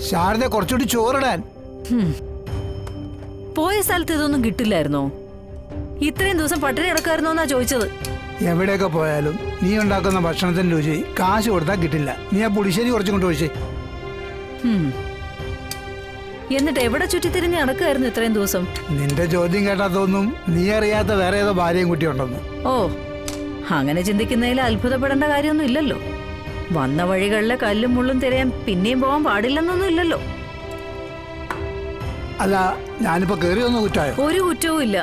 ശാരദ കുറച്ചുകൂടി ചോറിടാൻ. പോയ സ്ഥലത്ത് ഇതൊന്നും കിട്ടില്ലായിരുന്നോ? ഇത്രയും ദിവസം പട്ടിണി കിടക്കായിരുന്നോ എന്നാ ചോദിച്ചത്. എവിടെയൊക്കെ പോയാലും നീ ഉണ്ടാക്കുന്ന ഭക്ഷണത്തിന്റെ രുചി കാശ് കൊടുത്താൽ കിട്ടില്ല. നീ ആ പുളിശ്ശേരി കുറച്ചും കൊണ്ട് ഒഴിച്ചേ. എന്നിട്ട് എവിടെ ചുറ്റിത്തിരിഞ്ഞ് നടക്കായിരുന്നു ഇത്രയും ദിവസം? നിന്റെ ചോദ്യം കേട്ടാത്തൊന്നും നീ അറിയാത്ത വേറെ ഏതോ ഭാര്യയും കുട്ടിയുണ്ടെന്ന്. ഓ, അങ്ങനെ ചിന്തിക്കുന്നതിൽ അത്ഭുതപ്പെടേണ്ട കാര്യമൊന്നും ഇല്ലല്ലോ. വന്ന വഴികളിലെ കല്ലും മുള്ളും തിരയാൻ പിന്നെയും പോകാൻ പാടില്ലെന്നൊന്നും ഇല്ലല്ലോ. അല്ല, ഞാനിപ്പോ കേറിയൊന്നും കുറ്റായോ? ഒരു കുറ്റവും ഇല്ല.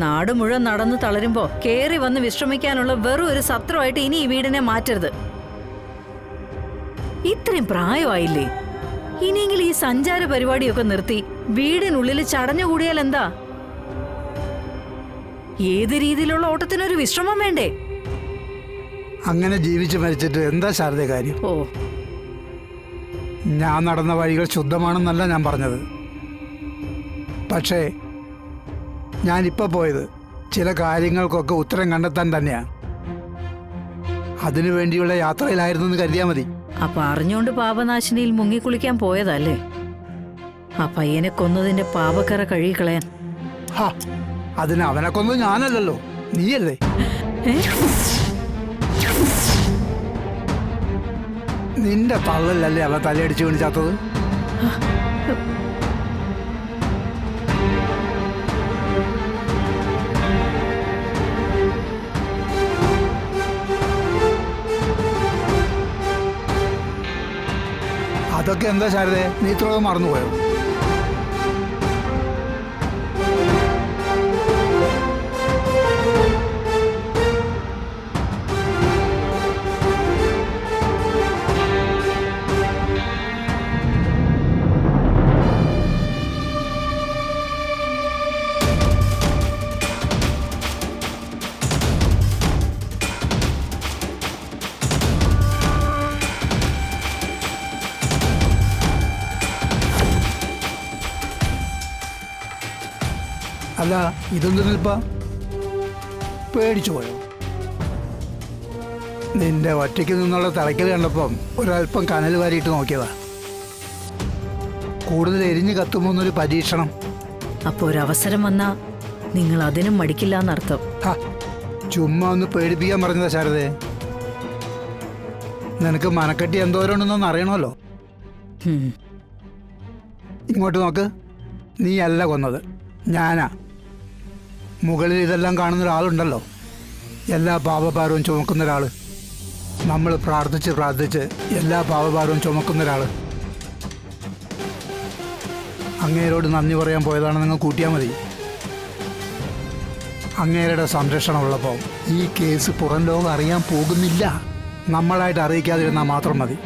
നാട് മുഴുവൻ നടന്ന് തളരുമ്പോ കേറി വന്ന് വിശ്രമിക്കാനുള്ള വെറും ഒരു സത്രമായിട്ട് ഇനി ഈ വീടിനെ മാറ്റരുത്. ഇത്രയും പ്രായമായില്ലേ, ഇനിയെങ്കിലും ഈ സഞ്ചാര പരിപാടിയൊക്കെ നിർത്തി വീടിനുള്ളിൽ ചടഞ്ഞുകൂടിയാൽ എന്താ? ഏത് രീതിയിലുള്ള ഓട്ടത്തിനൊരു വിശ്രമം വേണ്ടേ? അങ്ങനെ ജീവിച്ച് മരിച്ചിട്ട് എന്താ ശാരദ കാര്യം? ഓ, ഞാൻ നടന്ന വഴികൾ ശുദ്ധമാണെന്നല്ല ഞാൻ പറഞ്ഞത്. പക്ഷേ ഞാനിപ്പോൾ പോയത് ചില കാര്യങ്ങൾക്കൊക്കെ ഉത്തരം കണ്ടെത്താൻ തന്നെയാണ്. അതിനു വേണ്ടിയുള്ള യാത്രയിലായിരുന്നു എന്ന് കരുതിയാൽ മതി. അപ്പൊ അറിഞ്ഞുകൊണ്ട് പാപനാശിനിയിൽ മുങ്ങിക്കുളിക്കാൻ പോയതല്ലേ? ആ പയ്യനെ കൊന്നതിന്റെ പാപക്കറ കഴുകിക്കളയാൻ. അതിന് അവനെ കൊന്നത് ഞാനല്ലല്ലോ, നീയല്ലേ? നിന്റെ തള്ളലല്ലേ അവൻ തലയടിച്ചു വീണ് ചത്തത്? അതൊക്കെ എന്താ ശാരദേ, നീ ഇത്രയും മറന്നുപോയോ? അല്ല, ഇതൊന്നും നിൽപ്പ പേടിച്ചു പോയോ? നിന്റെ ഒറ്റയ്ക്ക് നിന്നുള്ള തിളയ്ക്കൽ കണ്ടപ്പം ഒരല്പം കനൽ വാരിയിട്ട് നോക്കിയതാ. കൂടുതൽ എരിഞ്ഞു കത്തുമ്പോന്നൊരു പരീക്ഷണം. അപ്പൊ ഒരവസരം വന്നാ നിങ്ങൾ അതിനും മടിക്കില്ല എന്നർത്ഥം. ചുമ്മാ ഒന്ന് പേടിപ്പിക്കാൻ പറഞ്ഞതാ ശാരദേ. നിനക്ക് മനക്കെട്ടി എന്തോരമുണ്ടെന്നൊന്ന് അറിയണമല്ലോ. ഇങ്ങോട്ട് നോക്ക്, നീ അല്ല കൊന്നത്, ഞാനാ. മുകളിൽ ഇതെല്ലാം കാണുന്ന ഒരാളുണ്ടല്ലോ, എല്ലാ പാപഭാരവും ചുമക്കുന്ന ഒരാൾ. നമ്മൾ പ്രാർത്ഥിച്ച് പ്രാർത്ഥിച്ച് എല്ലാ പാപഭാരവും ചുമക്കുന്ന ഒരാൾ. അങ്ങേരോട് നന്ദി പറയാൻ പോയതാണ്, നിങ്ങൾ കൂട്ടിയാൽ മതി. അങ്ങേരുടെ സംരക്ഷണം ഉള്ളപ്പോൾ ഈ കേസ് പുറം ലോകം അറിയാൻ പോകുന്നില്ല. നമ്മളായിട്ട് അറിയിക്കാതിരുന്നാൽ മാത്രം മതി.